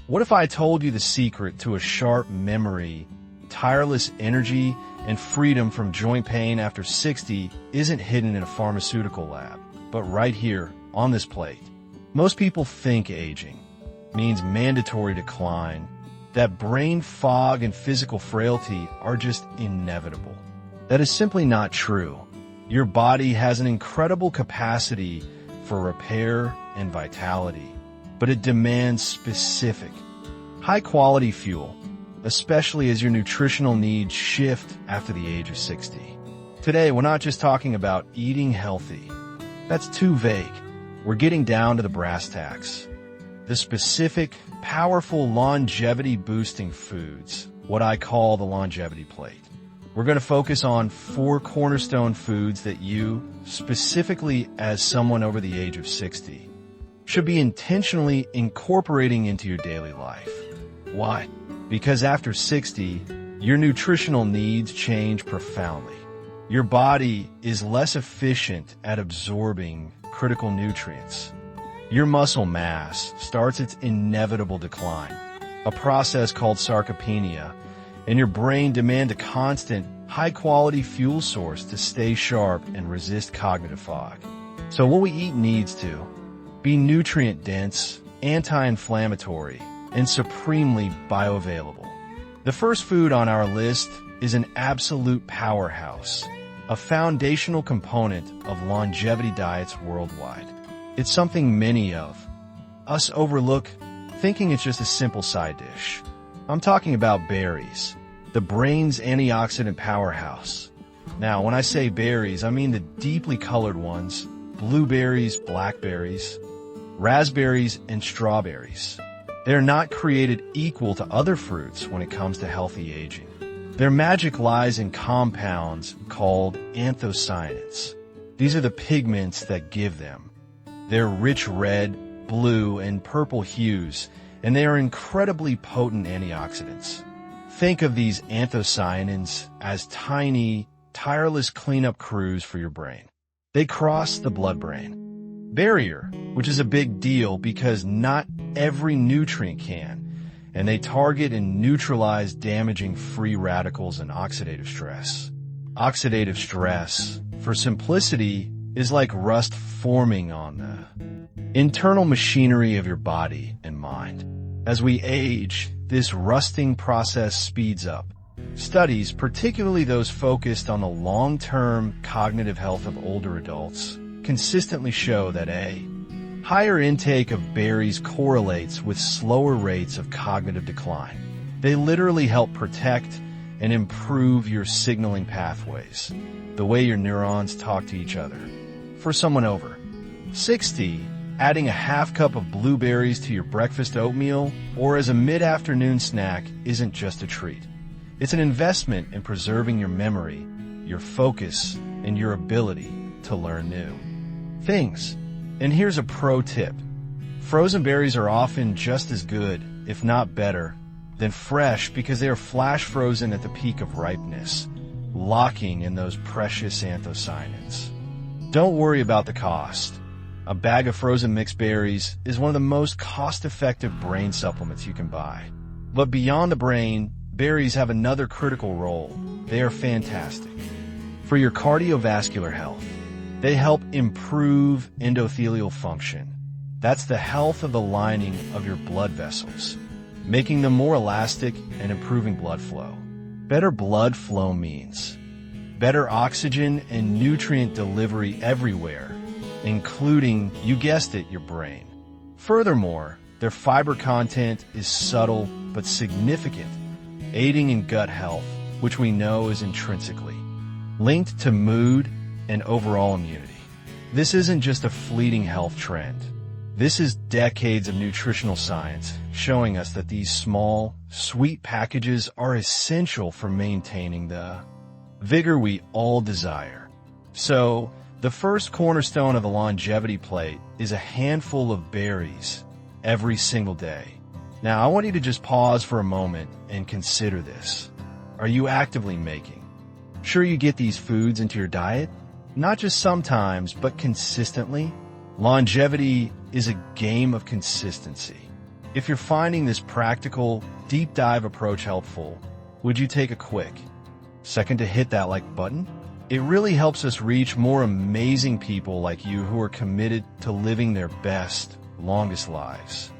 What if I told you the secret to a sharp memory, tireless energy, and freedom from joint pain after 60 isn't hidden in a pharmaceutical lab, but right here on this plate? Most people think aging means mandatory decline, that brain fog and physical frailty are just inevitable. That is simply not true. Your body has an incredible capacity for repair and vitality, but it demands specific, high-quality fuel, especially as your nutritional needs shift after the age of 60. Today, we're not just talking about eating healthy. That's too vague. We're getting down to the brass tacks. The specific, powerful longevity-boosting foods, what I call the longevity plate. We're going to focus on 4 cornerstone foods that you, specifically as someone over the age of 60, should be intentionally incorporating into your daily life. Why? Because after 60, your nutritional needs change profoundly. Your body is less efficient at absorbing critical nutrients. Your muscle mass starts its inevitable decline, a process called sarcopenia, and your brain demands a constant, high-quality fuel source to stay sharp and resist cognitive fog. So what we eat needs to be nutrient-dense, anti-inflammatory, and supremely bioavailable. The first food on our list is an absolute powerhouse, a foundational component of longevity diets worldwide. It's something many of us overlook, thinking it's just a simple side dish. I'm talking about berries, the brain's antioxidant powerhouse. Now, when I say berries, I mean the deeply colored ones, blueberries, blackberries, raspberries, and strawberries. They're not created equal to other fruits when it comes to healthy aging. Their magic lies in compounds called anthocyanins. These are the pigments that give them. They're rich red, blue, and purple hues, and they are incredibly potent antioxidants. Think of these anthocyanins as tiny, tireless cleanup crews for your brain. They cross the blood-brain barrier, which is a big deal because not every nutrient can, and they target and neutralize damaging free radicals and oxidative stress. Oxidative stress, for simplicity, is like rust forming on the internal machinery of your body and mind. As we age, this rusting process speeds up. Studies, particularly those focused on the long-term cognitive health of older adults, consistently show that a higher intake of berries correlates with slower rates of cognitive decline. They literally help protect and improve your signaling pathways, the way your neurons talk to each other. For someone over 60, adding a half cup of blueberries to your breakfast oatmeal or as a mid-afternoon snack isn't just a treat. It's an investment in preserving your memory, your focus, and your ability to learn new things. And here's a pro tip. Frozen berries are often just as good, if not better, than fresh because they are flash frozen at the peak of ripeness, locking in those precious anthocyanins. Don't worry about the cost. A bag of frozen mixed berries is one of the most cost-effective brain supplements you can buy. But beyond the brain, berries have another critical role. They are fantastic for your cardiovascular health. They help improve endothelial function. That's the health of the lining of your blood vessels, making them more elastic and improving blood flow. Better blood flow means better oxygen and nutrient delivery everywhere, including, you guessed it, your brain. Furthermore, their fiber content is subtle but significant, aiding in gut health, which we know is intrinsically linked to mood and overall immunity. This isn't just a fleeting health trend. This is decades of nutritional science showing us that these small, sweet packages are essential for maintaining the vigor we all desire. So, the first cornerstone of the longevity plate is a handful of berries every single day. Now, I want you to just pause for a moment and consider this. Are you actively making sure you get these foods into your diet? Not just sometimes, but consistently? Longevity is a game of consistency. If you're finding this practical, deep dive approach helpful, would you take a quick second to hit that like button? It really helps us reach more amazing people like you who are committed to living their best, longest lives.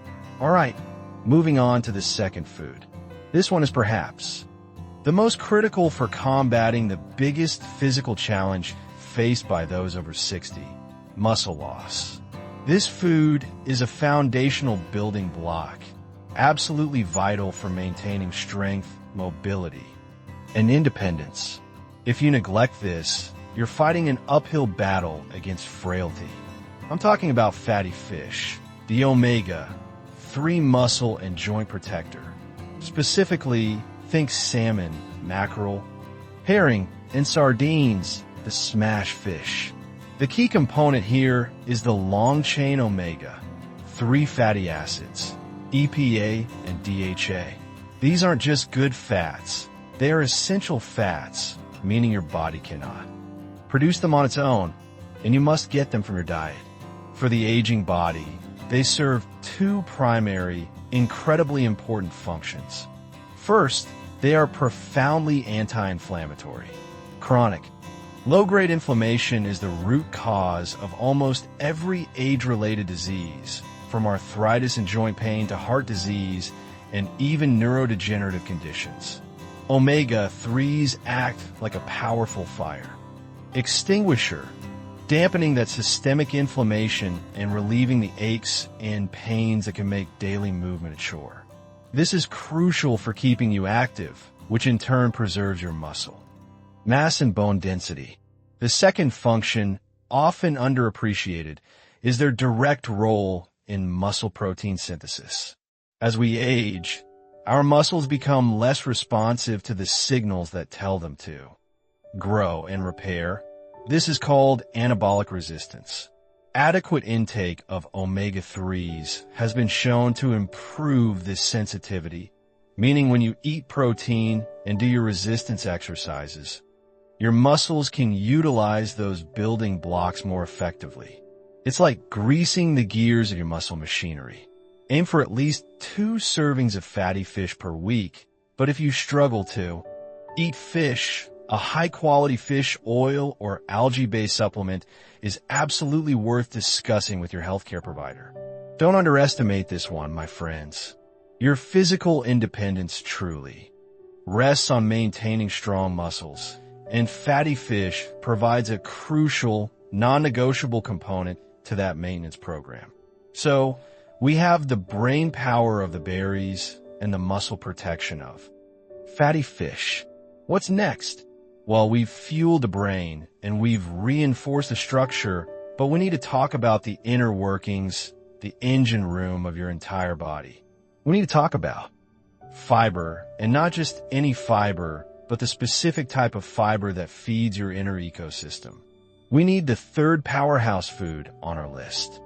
All right, moving on to the second food. This one is perhaps the most critical for combating the biggest physical challenge faced by those over 60, muscle loss. This food is a foundational building block, absolutely vital for maintaining strength, mobility, and independence. If you neglect this, you're fighting an uphill battle against frailty. I'm talking about fatty fish, the omega-3 muscle and joint protector. Specifically, think salmon, mackerel, herring, and sardines, the smash fish. The key component here is the long-chain omega-3 fatty acids, EPA and DHA. These aren't just good fats, they are essential fats, meaning your body cannot produce them on its own, and you must get them from your diet. For the aging body, they serve two primary, incredibly important functions. First, they are profoundly anti-inflammatory. Chronic, low-grade inflammation is the root cause of almost every age-related disease, from arthritis and joint pain to heart disease and even neurodegenerative conditions. Omega-3s act like a powerful fire extinguisher, dampening that systemic inflammation and relieving the aches and pains that can make daily movement a chore. This is crucial for keeping you active, which in turn preserves your muscle mass and bone density. The second function, often underappreciated, is their direct role in muscle protein synthesis. As we age, our muscles become less responsive to the signals that tell them to grow and repair. This is called anabolic resistance. Adequate intake of omega-3s has been shown to improve this sensitivity, meaning when you eat protein and do your resistance exercises, your muscles can utilize those building blocks more effectively. It's like greasing the gears of your muscle machinery. Aim for at least 2 servings of fatty fish per week, but if you struggle to, eat fish. A high-quality fish oil or algae-based supplement is absolutely worth discussing with your healthcare provider. Don't underestimate this one, my friends. Your physical independence truly rests on maintaining strong muscles, and fatty fish provides a crucial, non-negotiable component to that maintenance program. So, we have the brain power of the berries and the muscle protection of fatty fish. What's next? Well, we've fueled the brain and we've reinforced the structure, but we need to talk about the inner workings, the engine room of your entire body. We need to talk about fiber, and not just any fiber, but the specific type of fiber that feeds your inner ecosystem. We need the third powerhouse food on our list.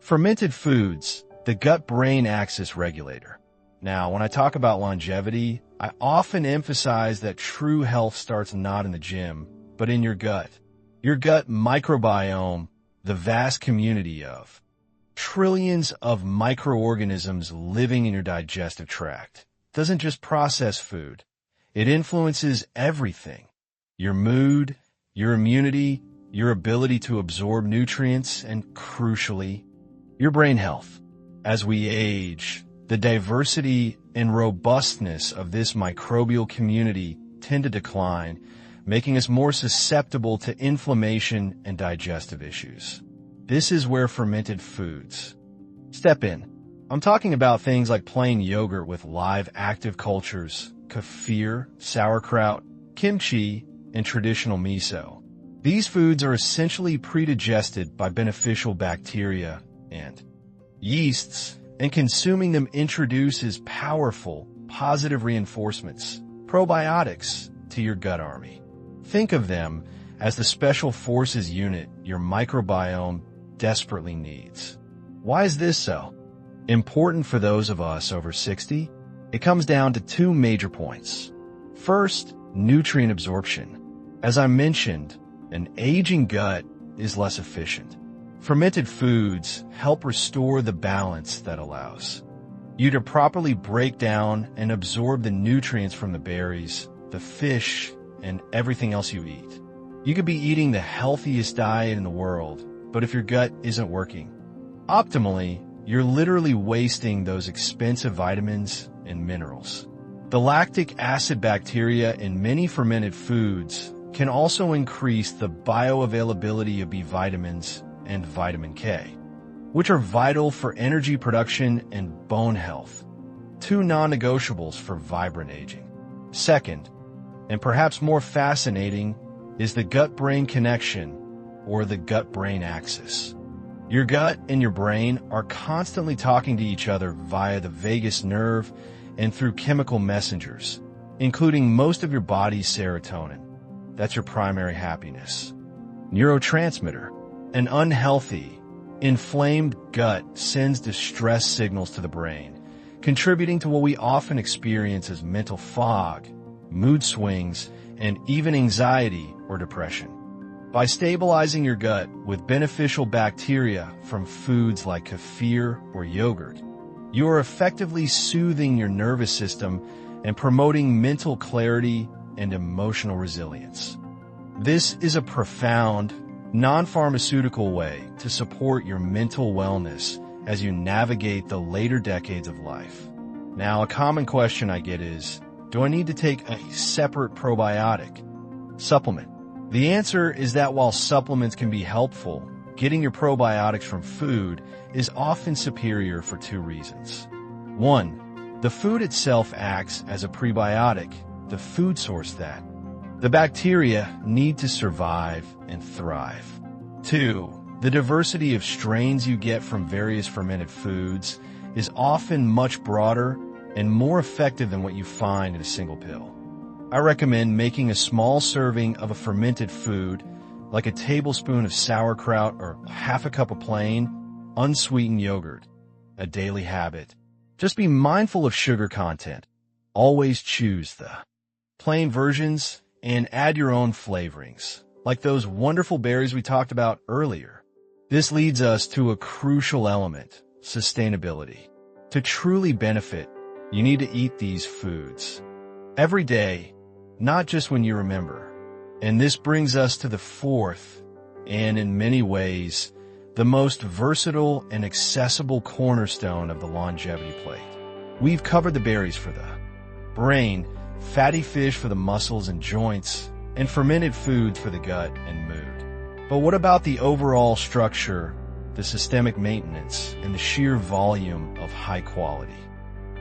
Fermented foods, the gut-brain axis regulator. Now, when I talk about longevity, I often emphasize that true health starts not in the gym, but in your gut. Your gut microbiome, the vast community of trillions of microorganisms living in your digestive tract, doesn't just process food. It influences everything. Your mood, your immunity, your ability to absorb nutrients, and crucially, your brain health. As we age, the diversity and robustness of this microbial community tend to decline, making us more susceptible to inflammation and digestive issues. This is where fermented foods step in. I'm talking about things like plain yogurt with live active cultures, kefir, sauerkraut, kimchi, and traditional miso. These foods are essentially pre-digested by beneficial bacteria and yeasts, and consuming them introduces powerful, positive reinforcements, probiotics, to your gut army. Think of them as the special forces unit your microbiome desperately needs. Why is this so important for those of us over 60? It comes down to 2 major points. First, nutrient absorption. As I mentioned, an aging gut is less efficient. Fermented foods help restore the balance that allows you to properly break down and absorb the nutrients from the berries, the fish, and everything else you eat. You could be eating the healthiest diet in the world, but if your gut isn't working optimally, you're literally wasting those expensive vitamins and minerals. The lactic acid bacteria in many fermented foods can also increase the bioavailability of B vitamins and vitamin K, which are vital for energy production and bone health, two non-negotiables for vibrant aging. Second, and perhaps more fascinating, is the gut-brain connection, or the gut-brain axis. Your gut and your brain are constantly talking to each other via the vagus nerve and through chemical messengers, including most of your body's serotonin. That's your primary happiness neurotransmitter. An unhealthy, inflamed gut sends distress signals to the brain, contributing to what we often experience as mental fog, mood swings, and even anxiety or depression. By stabilizing your gut with beneficial bacteria from foods like kefir or yogurt, you are effectively soothing your nervous system and promoting mental clarity and emotional resilience. This is a profound, non-pharmaceutical way to support your mental wellness as you navigate the later decades of life. Now, a common question I get is, do I need to take a separate probiotic supplement? The answer is that while supplements can be helpful, getting your probiotics from food is often superior for two reasons. One, the food itself acts as a prebiotic, the food source that the bacteria need to survive and thrive. Two, the diversity of strains you get from various fermented foods is often much broader and more effective than what you find in a single pill. I recommend making a small serving of a fermented food, like a tablespoon of sauerkraut or half a cup of plain, unsweetened yogurt, a daily habit. Just be mindful of sugar content. Always choose the plain versions and add your own flavorings, like those wonderful berries we talked about earlier. This leads us to a crucial element, sustainability. To truly benefit, you need to eat these foods every day, not just when you remember. And this brings us to the fourth, and in many ways, the most versatile and accessible cornerstone of the longevity plate. We've covered the berries for the brain, fatty fish for the muscles and joints, and fermented foods for the gut and mood. But what about the overall structure, the systemic maintenance, and the sheer volume of high quality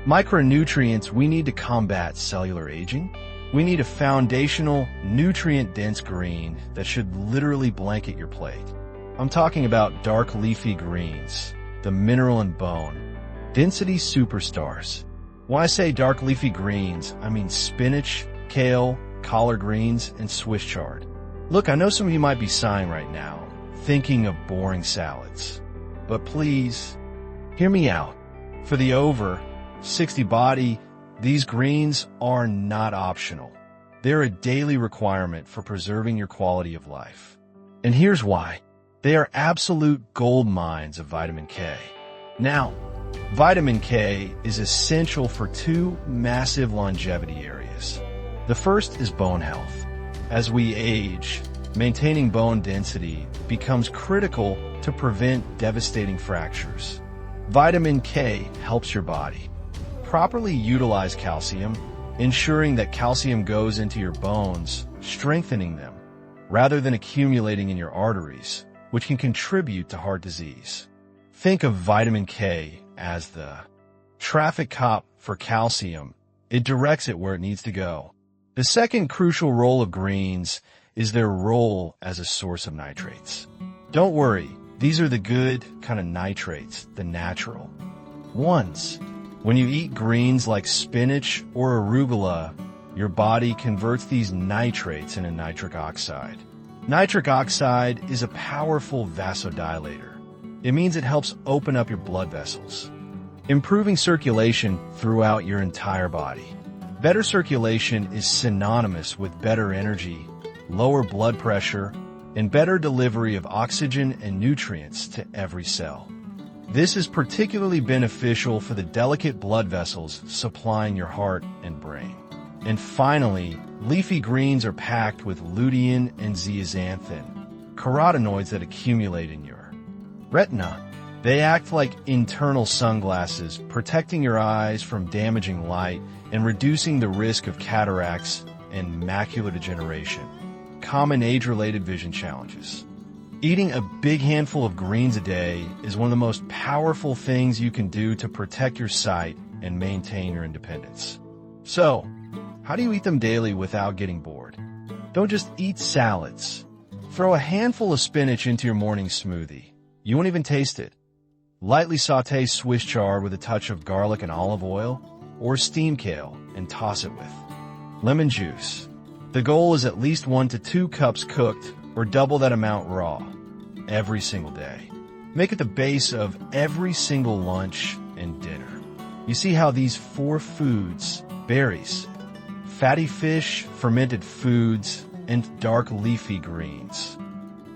micronutrients we need to combat cellular aging? We need a foundational, nutrient-dense green that should literally blanket your plate. I'm talking about dark leafy greens, the mineral and bone density superstars. When I say dark leafy greens, I mean spinach, kale, collard greens, and Swiss chard. Look, I know some of you might be sighing right now, thinking of boring salads. But please, hear me out. For the over 60 body, these greens are not optional. They're a daily requirement for preserving your quality of life. And here's why. They are absolute gold mines of vitamin K. Now, vitamin K is essential for two massive longevity areas. The first is bone health. As we age, maintaining bone density becomes critical to prevent devastating fractures. Vitamin K helps your body properly utilize calcium, ensuring that calcium goes into your bones, strengthening them, rather than accumulating in your arteries, which can contribute to heart disease. Think of vitamin K as the traffic cop for calcium. It directs it where it needs to go. The second crucial role of greens is their role as a source of nitrates. Don't worry, these are the good kind of nitrates, the natural ones. When you eat greens like spinach or arugula, your body converts these nitrates into nitric oxide. Nitric oxide is a powerful vasodilator. It means it helps open up your blood vessels, improving circulation throughout your entire body. Better circulation is synonymous with better energy, lower blood pressure, and better delivery of oxygen and nutrients to every cell. This is particularly beneficial for the delicate blood vessels supplying your heart and brain. And finally, leafy greens are packed with lutein and zeaxanthin, carotenoids that accumulate in your retina. They act like internal sunglasses, protecting your eyes from damaging light and reducing the risk of cataracts and macular degeneration, common age-related vision challenges. Eating a big handful of greens a day is one of the most powerful things you can do to protect your sight and maintain your independence. So, how do you eat them daily without getting bored? Don't just eat salads. Throw a handful of spinach into your morning smoothie. You won't even taste it. Lightly saute Swiss chard with a touch of garlic and olive oil, or steam kale and toss it with lemon juice. The goal is at least 1 to 2 cups cooked or double that amount raw every single day. Make it the base of every single lunch and dinner. You see how these 4 foods, berries, fatty fish, fermented foods, and dark leafy greens,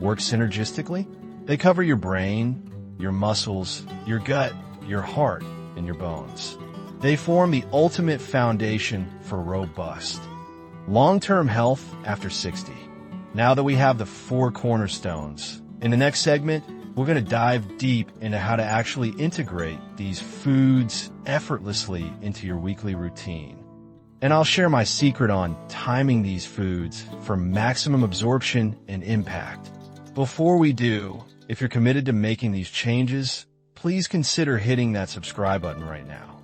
work synergistically? They cover your brain, your muscles, your gut, your heart, and your bones. They form the ultimate foundation for robust, long-term health after 60. Now that we have the 4 cornerstones, in the next segment, we're going to dive deep into how to actually integrate these foods effortlessly into your weekly routine. And I'll share my secret on timing these foods for maximum absorption and impact. Before we do, if you're committed to making these changes, please consider hitting that subscribe button right now.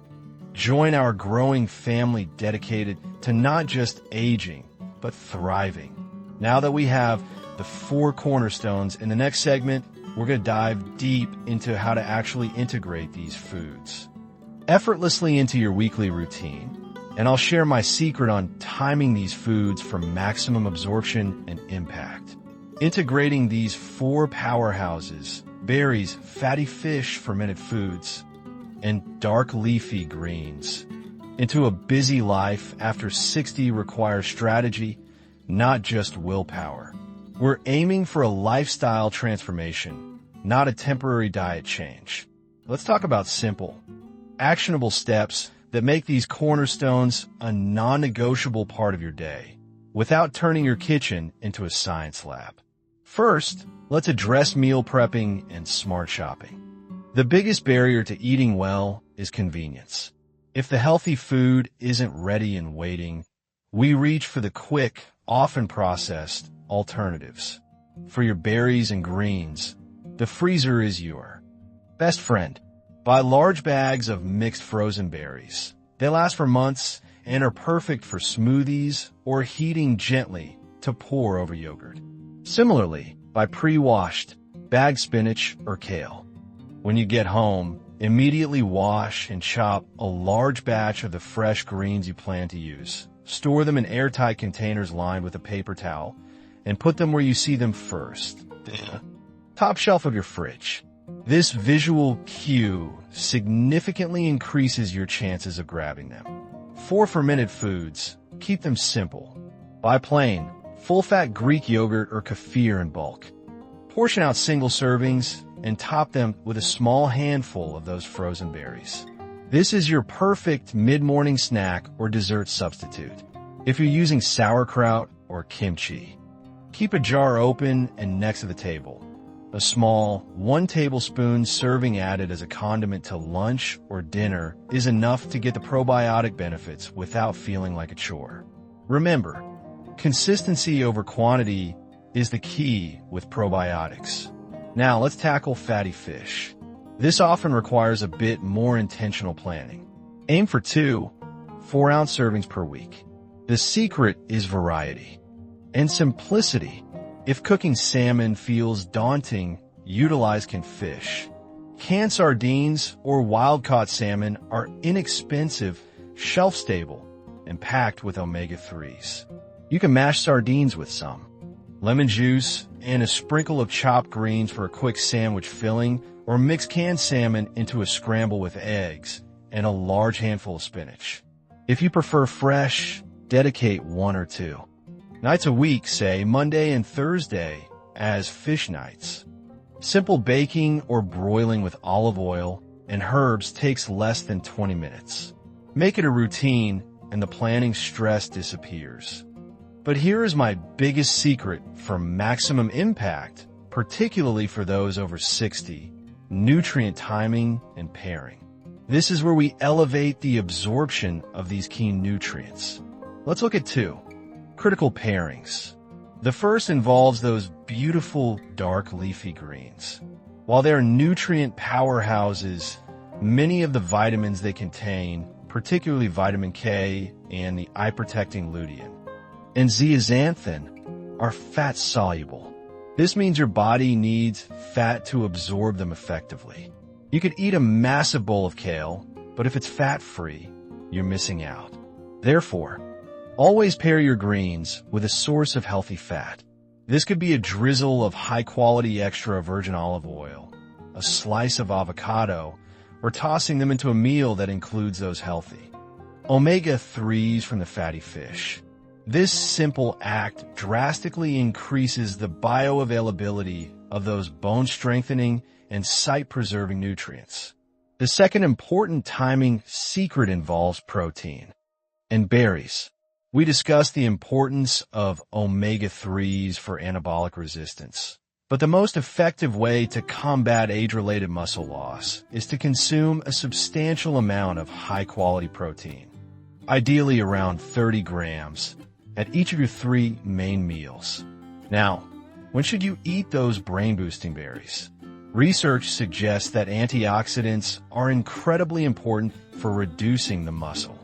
Join our growing family dedicated to not just aging, but thriving. Now that we have the 4 cornerstones, in the next segment, we're going to dive deep into how to actually integrate these foods effortlessly into your weekly routine. And I'll share my secret on timing these foods for maximum absorption and impact. Integrating these 4 powerhouses, berries, fatty fish, fermented foods, and dark leafy greens into a busy life after 60 requires strategy, not just willpower. We're aiming for a lifestyle transformation, not a temporary diet change. Let's talk about simple, actionable steps that make these cornerstones a non-negotiable part of your day without turning your kitchen into a science lab. First, let's address meal prepping and smart shopping. The biggest barrier to eating well is convenience. If the healthy food isn't ready and waiting, we reach for the quick, often processed alternatives. For your berries and greens, the freezer is your best friend. Buy large bags of mixed frozen berries. They last for months and are perfect for smoothies or heating gently to pour over yogurt. Similarly, buy pre-washed, bagged spinach or kale. When you get home, immediately wash and chop a large batch of the fresh greens you plan to use. Store them in airtight containers lined with a paper towel and put them where you see them first, the top shelf of your fridge. This visual cue significantly increases your chances of grabbing them. For fermented foods, keep them simple. Buy plain, full-fat Greek yogurt or kefir in bulk. Portion out single servings and top them with a small handful of those frozen berries. This is your perfect mid-morning snack or dessert substitute. If you're using sauerkraut or kimchi, keep a jar open and next to the table. A small 1 tablespoon serving added as a condiment to lunch or dinner is enough to get the probiotic benefits without feeling like a chore. Remember, consistency over quantity is the key with probiotics. Now let's tackle fatty fish. This often requires a bit more intentional planning. Aim for 2 4-ounce servings per week. The secret is variety and simplicity. If cooking salmon feels daunting, utilize canned fish. Canned sardines or wild-caught salmon are inexpensive, shelf-stable, and packed with omega-3s. You can mash sardines with some lemon juice and a sprinkle of chopped greens for a quick sandwich filling, or mix canned salmon into a scramble with eggs and a large handful of spinach. If you prefer fresh, dedicate 1 or 2 nights a week, say Monday and Thursday, as fish nights. Simple baking or broiling with olive oil and herbs takes less than 20 minutes. Make it a routine and the planning stress disappears. But here is my biggest secret for maximum impact, particularly for those over 60, nutrient timing and pairing. This is where we elevate the absorption of these key nutrients. Let's look at 2 critical pairings. The first involves those beautiful dark leafy greens. While they're nutrient powerhouses, many of the vitamins they contain, particularly vitamin K and the eye-protecting lutein, and zeaxanthin, are fat-soluble. This means your body needs fat to absorb them effectively. You could eat a massive bowl of kale, but if it's fat-free, you're missing out. Therefore, always pair your greens with a source of healthy fat. This could be a drizzle of high-quality extra virgin olive oil, a slice of avocado, or tossing them into a meal that includes those healthy omega-3s from the fatty fish. This simple act drastically increases the bioavailability of those bone-strengthening and sight-preserving nutrients. The second important timing secret involves protein and berries. We discussed the importance of omega-3s for anabolic resistance. But the most effective way to combat age-related muscle loss is to consume a substantial amount of high-quality protein, ideally around 30 grams, at each of your 3 main meals. Now, when should you eat those brain-boosting berries? Research suggests that antioxidants are incredibly important for reducing the muscle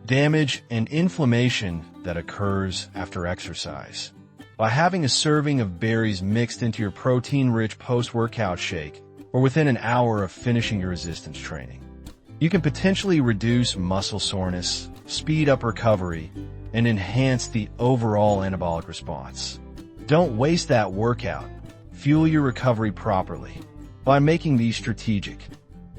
damage and inflammation that occurs after exercise. By having a serving of berries mixed into your protein-rich post-workout shake or within an hour of finishing your resistance training, you can potentially reduce muscle soreness, speed up recovery, and enhance the overall anabolic response. Don't waste that workout. Fuel your recovery properly by making these strategic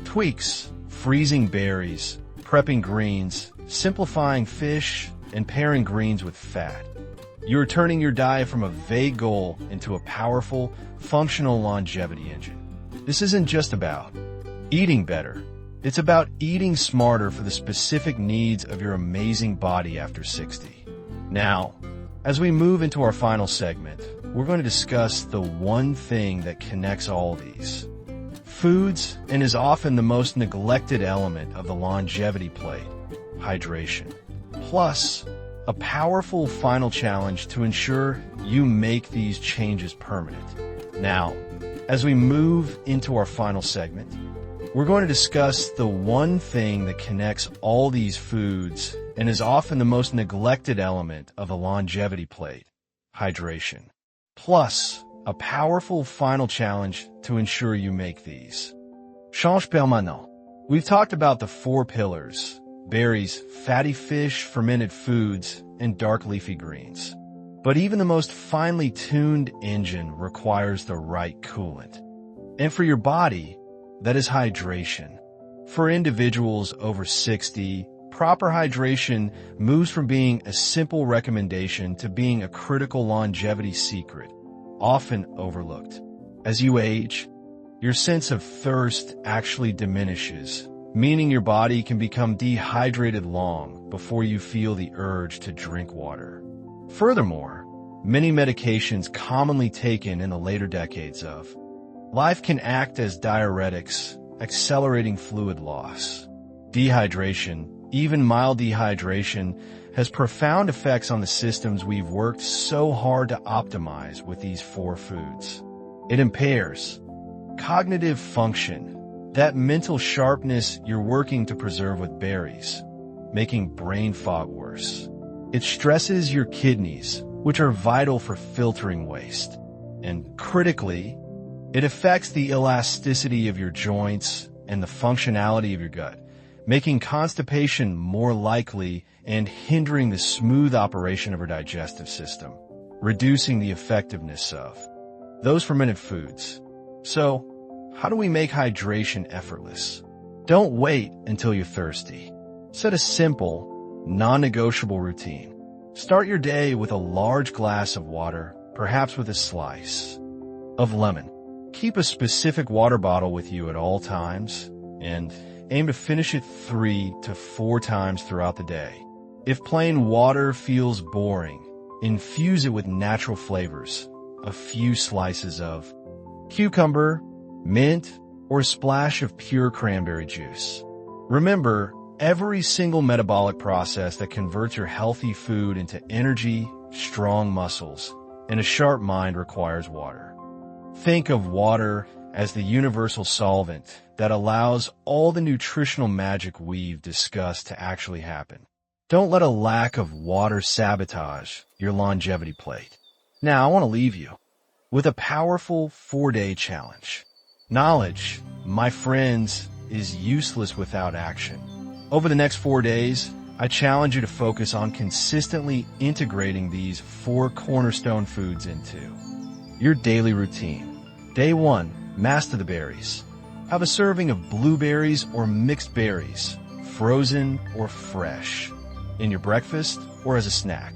tweaks: freezing berries, prepping greens, simplifying fish, and pairing greens with fat. You're turning your diet from a vague goal into a powerful, functional longevity engine. This isn't just about eating better. It's about eating smarter for the specific needs of your amazing body after 60. Now, as we move into our final segment, we're going to discuss the one thing that connects all these foods and is often the most neglected element of the longevity plate: hydration. Plus, a powerful final challenge to ensure you make these changes permanent. Now, as we move into our final segment, we're going to discuss the one thing that connects all these foods and is often the most neglected element of a longevity plate: hydration. Plus, a powerful final challenge to ensure you make these. Change permanent. We've talked about the 4 pillars: berries, fatty fish, fermented foods, and dark leafy greens. But even the most finely tuned engine requires the right coolant. And for your body, that is hydration. For individuals over 60, proper hydration moves from being a simple recommendation to being a critical longevity secret, often overlooked. As you age, your sense of thirst actually diminishes, meaning your body can become dehydrated long before you feel the urge to drink water. Furthermore, many medications commonly taken in the later decades of life can act as diuretics, accelerating fluid loss. Dehydration, even mild dehydration, has profound effects on the systems we've worked so hard to optimize with these 4 foods. It impairs cognitive function, that mental sharpness you're working to preserve with berries, making brain fog worse. It stresses your kidneys, which are vital for filtering waste. And critically, it affects the elasticity of your joints and the functionality of your gut, making constipation more likely and hindering the smooth operation of our digestive system, reducing the effectiveness of those fermented foods. So, how do we make hydration effortless? Don't wait until you're thirsty. Set a simple, non-negotiable routine. Start your day with a large glass of water, perhaps with a slice of lemon. Keep a specific water bottle with you at all times and aim to finish it 3 to 4 times throughout the day. If plain water feels boring, infuse it with natural flavors. A few slices of cucumber, mint, or a splash of pure cranberry juice. Remember, every single metabolic process that converts your healthy food into energy, strong muscles, and a sharp mind requires water. Think of water as the universal solvent that allows all the nutritional magic we've discussed to actually happen. Don't let a lack of water sabotage your longevity plate. Now, I want to leave you with a powerful 4-day challenge. Knowledge, my friends, is useless without action. Over the next 4 days, I challenge you to focus on consistently integrating these 4 cornerstone foods into your daily routine. Day 1, master the berries. Have a serving of blueberries or mixed berries, frozen or fresh, in your breakfast or as a snack.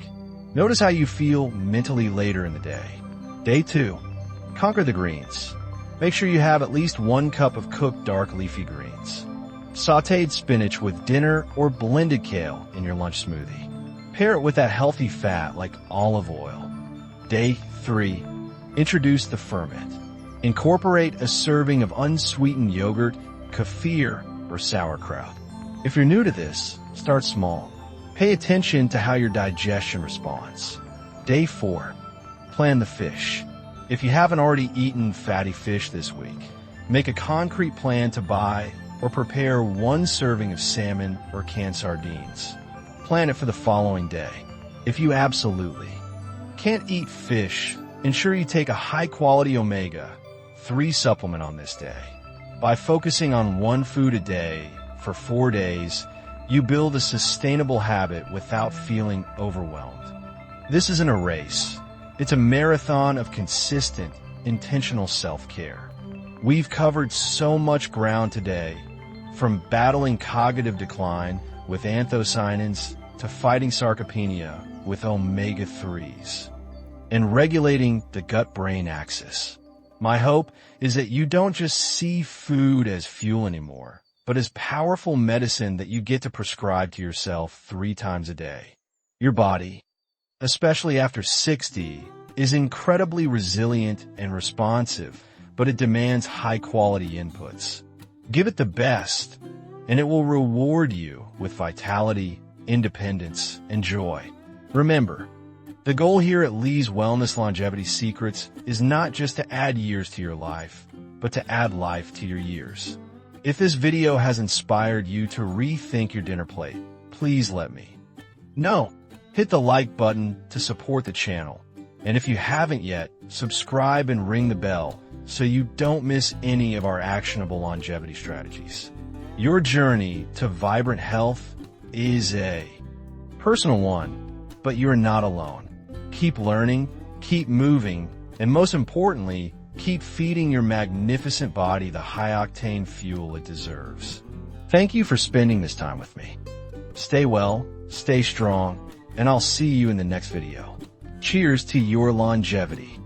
Notice how you feel mentally later in the day. Day 2, conquer the greens. Make sure you have at least 1 cup of cooked dark leafy greens. Sautéed spinach with dinner or blended kale in your lunch smoothie. Pair it with that healthy fat like olive oil. Day 3, introduce the ferment. Incorporate a serving of unsweetened yogurt, kefir, or sauerkraut. If you're new to this, start small. Pay attention to how your digestion responds. Day 4, plan the fish. If you haven't already eaten fatty fish this week, make a concrete plan to buy or prepare 1 serving of salmon or canned sardines. Plan it for the following day. If you absolutely can't eat fish, ensure you take a high-quality omega-3 supplement on this day. By focusing on 1 food a day for 4 days, you build a sustainable habit without feeling overwhelmed. This isn't a race. It's a marathon of consistent, intentional self-care. We've covered so much ground today, from battling cognitive decline with anthocyanins to fighting sarcopenia with omega-3s and regulating the gut-brain axis. My hope is that you don't just see food as fuel anymore, but as powerful medicine that you get to prescribe to yourself 3 times a day. Your body, especially after 60, is incredibly resilient and responsive, but it demands high-quality inputs. Give it the best, and it will reward you with vitality, independence, and joy. Remember, the goal here at Lee's Wellness Longevity Secrets is not just to add years to your life, but to add life to your years. If this video has inspired you to rethink your dinner plate, please let me know. Hit the like button to support the channel. And if you haven't yet, subscribe and ring the bell so you don't miss any of our actionable longevity strategies. Your journey to vibrant health is a personal one, but you're not alone. Keep learning, keep moving, and most importantly, keep feeding your magnificent body the high-octane fuel it deserves. Thank you for spending this time with me. Stay well, stay strong, and I'll see you in the next video. Cheers to your longevity.